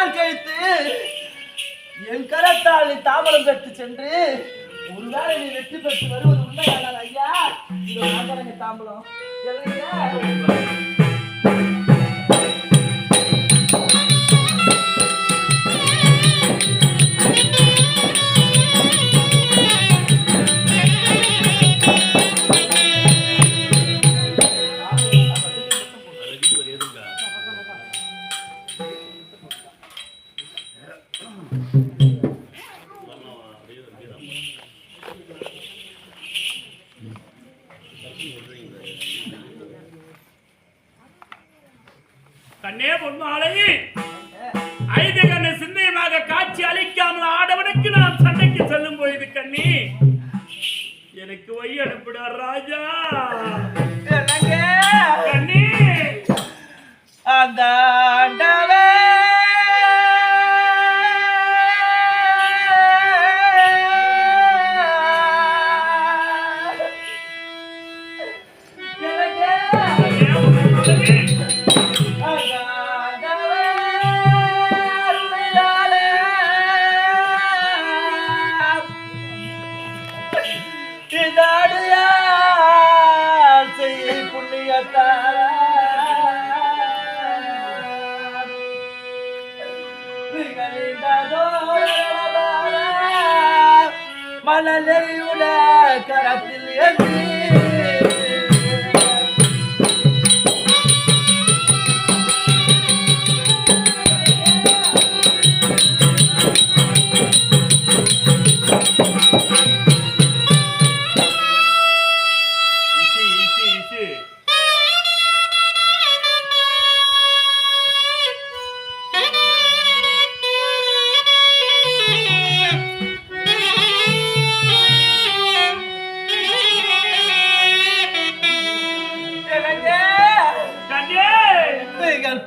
நாள் கழித்து என் கரத்தால் நீ தாமரம் பெற்று சென்று ஒருவேளை நீ வெற்றி பெற்று வருவது உண்மையானால் ஐயா இது தாம்பலம் கண்ணே பொன்மாலை ஐந்து கண்ண சிந்தையமாக காட்சி அளிக்காமல் ஆடவனுக்கு நான் சண்டைக்கு செல்லும் பொழுது கண்ணி எனக்கு வை அனுப்பிடார் ராஜா கண்ணி அந்த மணலையுட கரத்தில்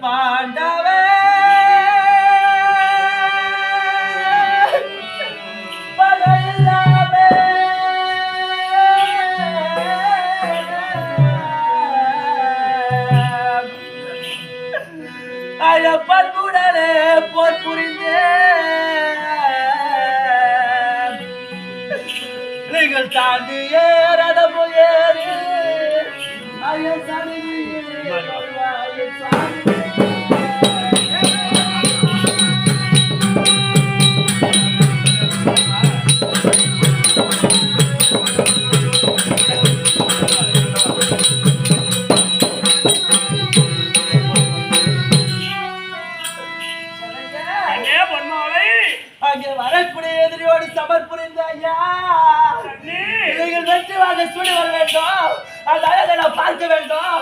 பாண்டவே பகையில்லாமே பண்புடனே போர் புரிந்தே நீங்கள் தாண்டி ஏறதமோ ஏறி ஐயசாமி வரக்கூடிய எதிரியோடு சமர் புரிந்த ஐயா நீங்கள் வெற்றிவாக சூடி வர வேண்டும் அந்த அழகை நான் பார்க்க வேண்டும்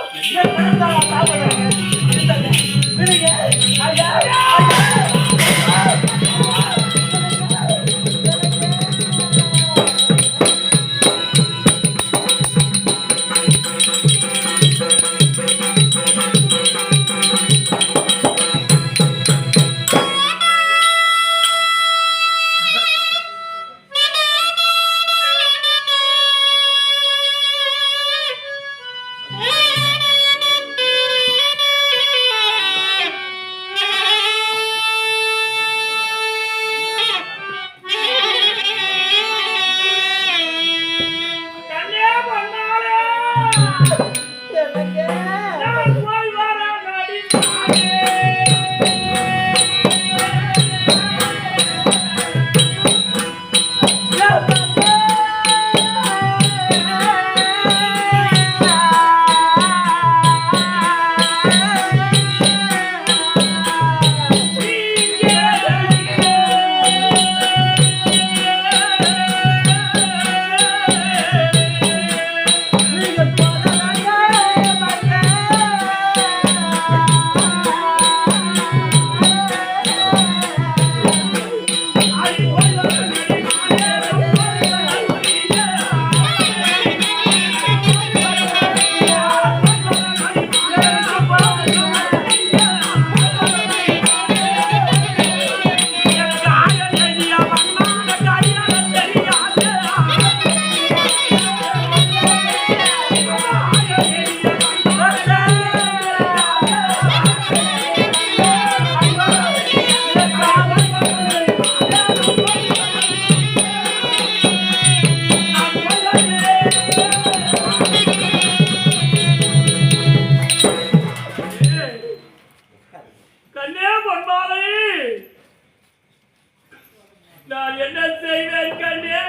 நான் என்ன செய்வேன் கண்ணே?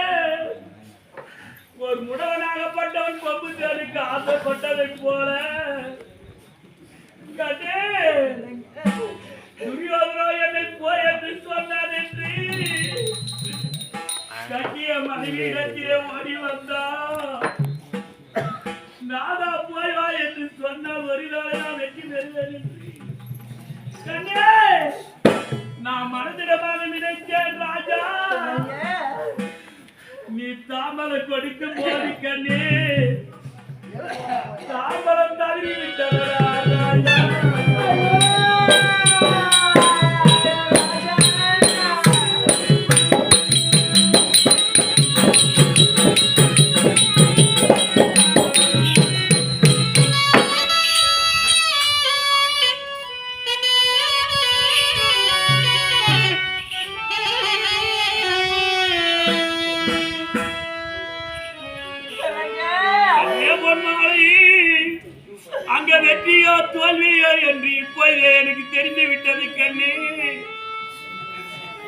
ஒரு முடவனாகப்பட்டவன் கொம்பு தேனுக்கு ஆசைப்பட்டதை போல கண்ணே துரியோதனோ என்னை போய் என்று சொன்னான் என்று கட்டிய மனைவியிடத்திலே ஓடி வந்தா நாதா போய் வா என்று சொன்னால் ஒரு நாளை நான் வெற்றி பெறுவேன் என்று கண்ணே நான் மனதிடமாக நினைச்சேன் ராஜா. நீ தாமரை கொடுக்கும் போது கண்ணே தாமரம் தழுவி விட்டவரா ராஜா. அங்க வெற்றியோ தோல்வியோ என்று இப்போது எனக்கு தெரிந்து விட்டது கண்ணே.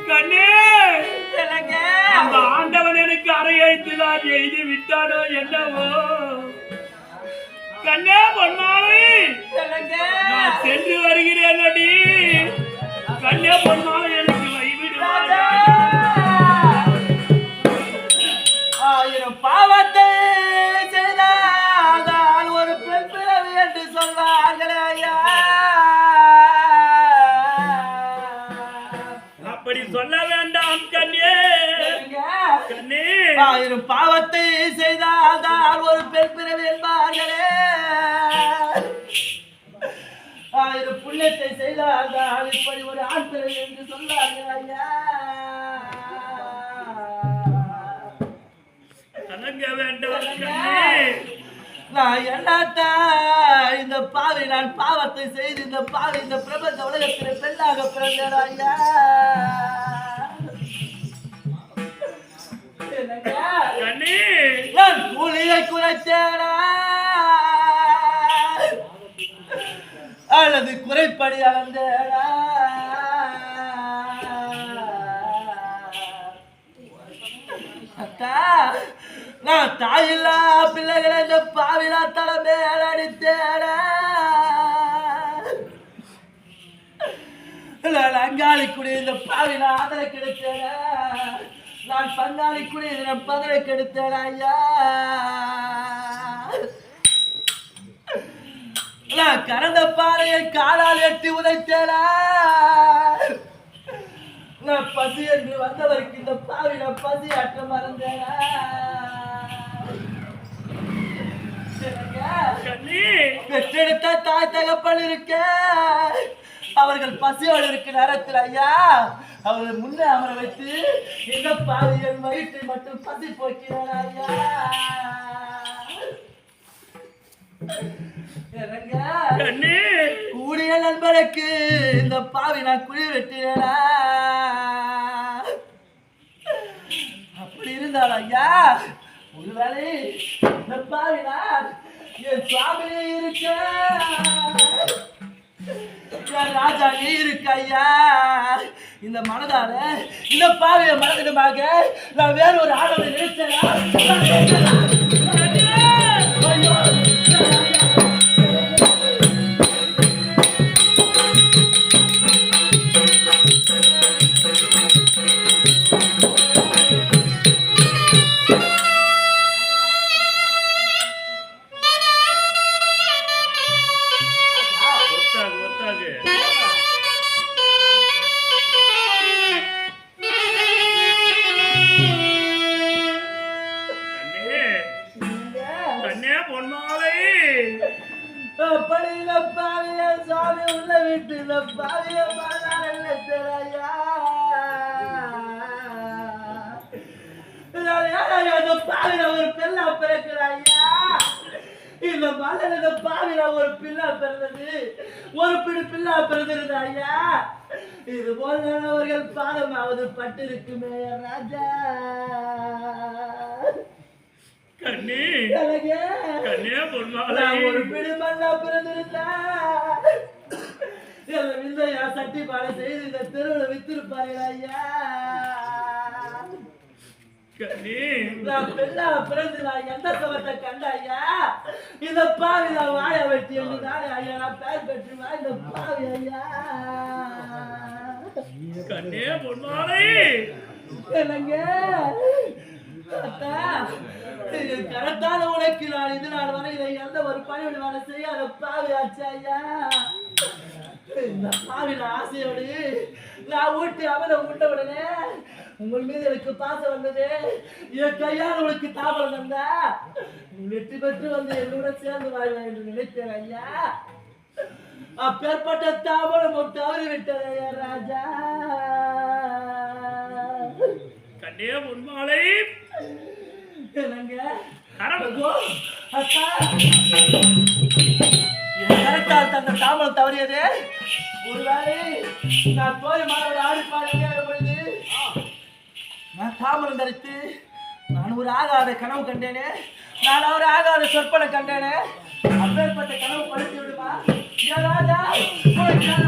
கண்ணே அந்த ஆண்டவன் எனக்கு அறையழைத்துதான் எழுதி விட்டானோ என்னவோ. கண்ணே பொன்மாலை நான் சென்று வருகிறேன் அடி. கண்ணே பொன்மாலை எனக்கு வைவிடுவாங்க. ஆயிரம் பாவத்தை செய்தால் ஒரு பெண் பிறவி என்று சொல்வார்களே ஐயா. அப்படி சொல்ல வேண்டாம் கண்ணே. கண்ணே ஆயிரம் பாவத்தை செய்தால் ஒரு பெண் பிறவி என்பார்களே. ஆயிரம் புண்ணியத்தை செய்தால் இப்படி ஒரு ஆண் பிறவி என்று சொல்லார்கள் ஐயா. நான் என்னத்தா இந்த பாவி நான் பாவத்தை செய்து இந்த பாவி இந்த பிரபஞ்ச உலகத்தில் பெண்ணாக பிறந்தேன் ஐயா. நான் கூலியை குறைத்தேனா அல்லது குறைப்படி அளந்தேனா? அத்தா நான் தாயில்லா பிள்ளைகளை இந்த பாவிலா தலைமை அடித்தேன. நான் அங்காளி குடி இந்த பாவில ஆதரை கெடுத்தேன. நான் பங்காளி குடி நான் பதரை கெடுத்தேன ஐயா. நான் கறந்த பாறையை காலால் எட்டி உதைத்தேன. நான் பசி என்று வந்தவருக்கு இந்த பாவில பசி அற்ற மறந்தேன. பெற்றெடுத்த தாய் தகப்பன் இருக்க அவர்கள் பசியோடு இருக்க நேரத்தில் ஐயா அவர்கள் முன்னே அமர வைத்து இந்த பாவியல் வயிற்றை மட்டும் பசி போக்கிறார் ஐயா. கூடிய நண்பருக்கு இந்த பாவி நான் குழி வெட்டினா அப்படி இருந்தால் ஐயா ஒருவேளை இந்த பாவி நான் என் சுவாமியே இருக்க ராஜா நீ இருக்க ஐயா. இந்த மனதால இந்த பாவிய மனதிடமாக நான் வேற ஒரு ஆடலை நினைச்சேனா? ஒரு பிள்ளை பிறக்கிறாயா இந்த மலர் பாவில ஒரு பிள்ளை பிறந்தது ஒரு பிடி பிள்ளை பிறந்திருந்த ஐயா. இது போன்றவர்கள் பாடமாவது பட்டிருக்குமே ராஜா. கண்ணே ஒரு பிடி மண்ணா பிறந்திருந்தா சட்டி பாடை செய்து இந்த தெருவில் வித்திருப்பார்கள் ஐயா. நான் பெண்ணா பிறந்து நான் எந்த சமத்தை கண்ட ஐயா இந்த பாவி நான் வாழ வெட்டி என்று தானே ஐயா நான் பேர் பெற்றுவா இந்த பாவி ஐயா கண்ணே பொன்னாலே என்னங்க கரெக்டான உனக்கு நான் இது நாள் வரை இதை எந்த ஒரு பணியோடு வேலை செய்ய அதை பாவி ஆச்சு ஐயா இந்த பாவில ஆசையோடு நான் ஊட்டி அவனை விட்ட உடனே உங்கள் மீது எனக்கு பாசம் வந்தது என் கையால் உனக்கு தாபலம் வந்தா நீ வெற்றி பெற்று வந்து என்னோட சேர்ந்து வாழ்வேன் என்று நினைத்தேன் ஐயா அப்பேற்பட்ட தாபலம் தவறி விட்டது ஐயா ராஜா கண்ணே பொன்மாலை என்னங்க தந்த தாமரம் தவறியது ஒருவேளை நான் தோழி மாணவர் ஆடி பாடி பொழுது நான் தாமரம் தரித்து நான் ஒரு ஆகாத கனவு கண்டேனே நான் ஒரு ஆகாத சொற்பனை கண்டேனே அப்பேற்பட்ட கனவு படுத்தி விடுமா ராஜா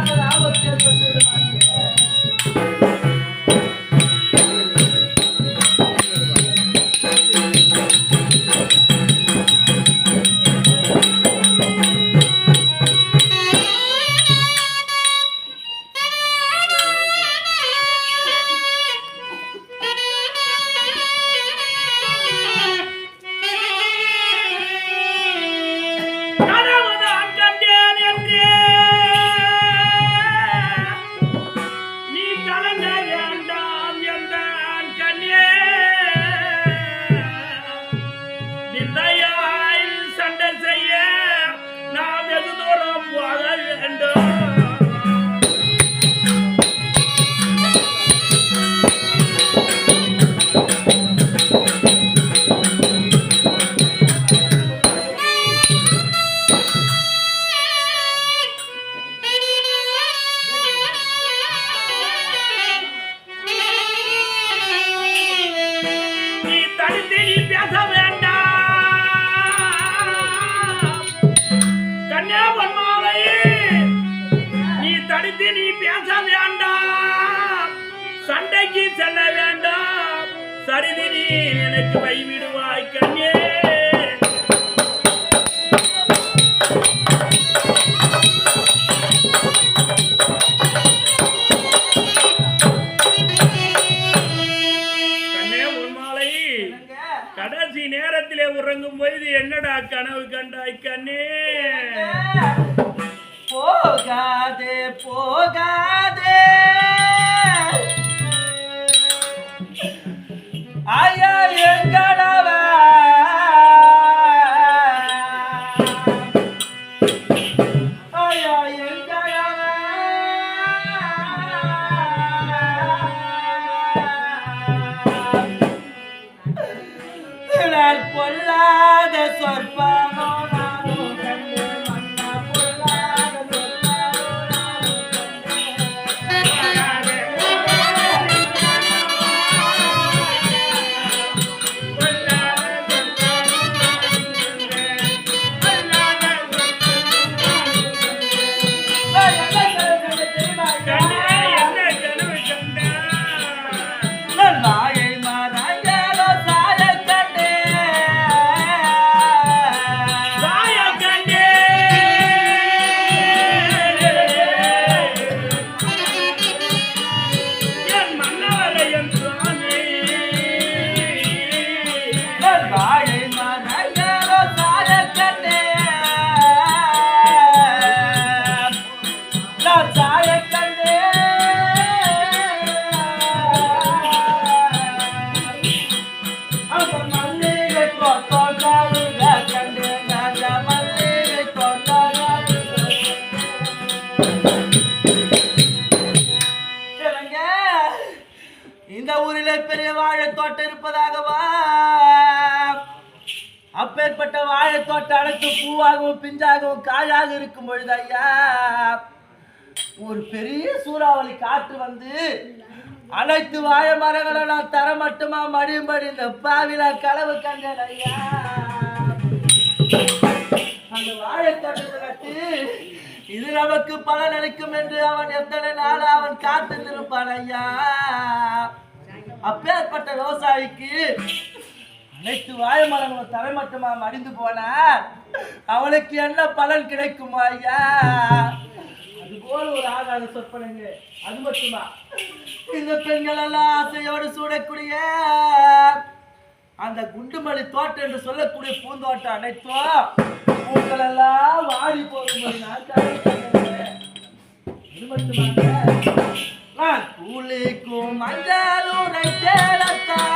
ஒரு ஆபத்து ஏற்பட்டு விடுமா நீ பேச வேண்டாம் சண்டைக்கு செல்ல வேண்டாம் சரிதி நீ எனக்கு வைவிடுவாய் கண்ணே கண்ணே ஒரு மாலை கடைசி நேரத்திலே உறங்கும் பொழுது என்னடா கனவு கண்டாய் கண்ணே போகாதே போகாதே ஐயா எங்களவ ஐயா எங்களவ நான் பொல்லாத சொற்பமோ இந்த ஊரிலே பெரிய வாழைத்தோட்டம் இருப்பதாகவா அப்பேற்பட்ட வாழைத்தோட்டம் அனைத்து பூவாகவும் பிஞ்சாகவும் காயாக இருக்கும் பொழுது ஐயா ஒரு பெரிய சூறாவளி காற்று வந்து அனைத்து வாழை மரங்களை நான் தர மட்டுமா மடியும்படி இந்த பாவில களவு கண்டேன் ஐயா அந்த வாழைத்தோட்டத்தை நட்டு இது நமக்கு பலன் அளிக்கும் என்று அவன் எத்தனை நாள் அவன் காத்திருப்பான் ஐயா அப்பேற்பட்ட விவசாயிக்கு அனைத்து வாழை மரங்களும் தரைமட்டமா மடிந்து போனா அவனுக்கு என்ன பலன் கிடைக்குமா ஐயா? அதுபோல ஒரு ஆகாத சொற்பனைங்க. அது மட்டுமா, இந்த பெண்கள் எல்லாம் ஆசையோடு சூடக்கூடிய அந்த குண்டுமல்லி தோட்டம் என்று சொல்லக்கூடிய பூந்தோட்டம் அனைத்தும் பூக்கள் எல்லாம் வாடி போகும்போது அது மட்டுமாங்க, நான் கூலிக்கும் மஞ்சளுரை தேடத்தான்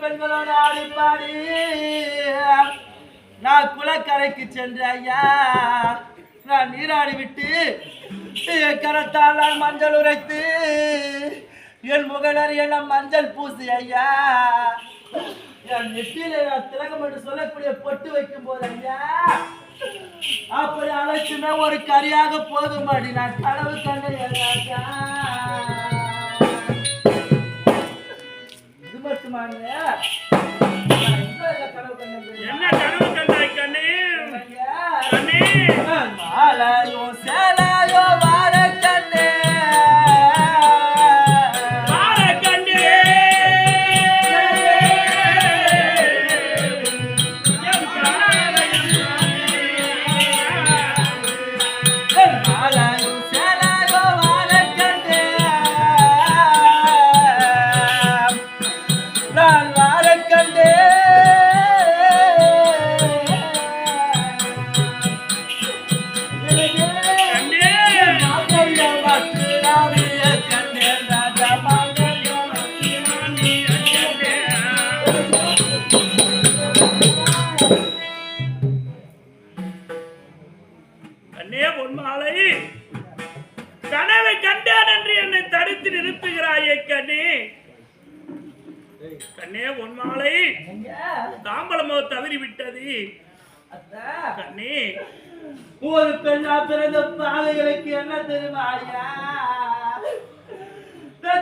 பெண்களோட ஆடி பாடி நான் குளக்கரைக்கு சென்ற ஐயா, நான் நீராடி விட்டு கரத்தால் நான் மஞ்சள் உரைத்து என் முகனர் என்ன மஞ்சள் பூசி ஐயா, என் நெற்றியில நான் திலகம் என்று சொல்லக்கூடிய பொட்டு வைக்கும் போது ஐயா, அப்படி அழைச்சுமே ஒரு கரியாக போதும் அடி நான் கனவு கண்டேன். இது மட்டுமாங்க, என்ன கனவு கண்டாய் கண்ணே? மாலையோ சேலையோ வார கண்ணே, வார கண்ணே, மாலையோ சேலையோ வார கண்ணே, நான் வார கண்ணே. கண்ணே பொன்மாலை, கனவை கண்டேன் என்று என்னை தடுத்து நிறுத்துகிறாயே கண்ணே. கண்ணே பொன்மாலை, தாம்பலமோ தவறி விட்டது கண்ணே. ஒரு பெண்ணா பிறந்த பாவைகளுக்கு என்ன தெரியுமா ஐயா?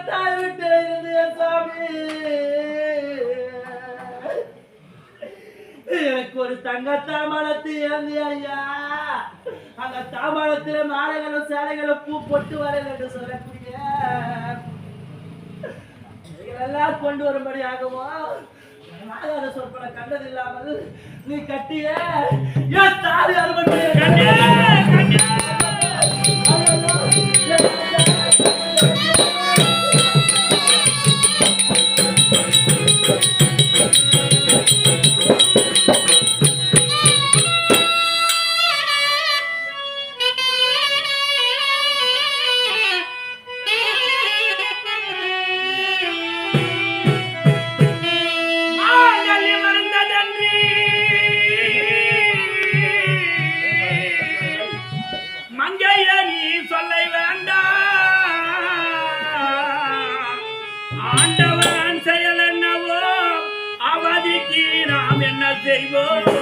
தாய் விட்டு இருந்த சாமி எனக்கு ஒரு தங்க தாமரத்து இறந்து ஐயா, அந்த தாமரத்துல மாலைகளும் சேலைகளும் பூ பொட்டு வரல என்று சொல்லக்கூடிய இதெல்லாம் கொண்டு வரும்படி ஆகவும் நாகாத சொற்பனை கண்டது இல்லாமல் நீ கட்டிய ஏன் தாலி அறுபடி ஆண்டவன் செயல் என்னவோ அவதிக்கு நாம் என்ன செய்வோம்?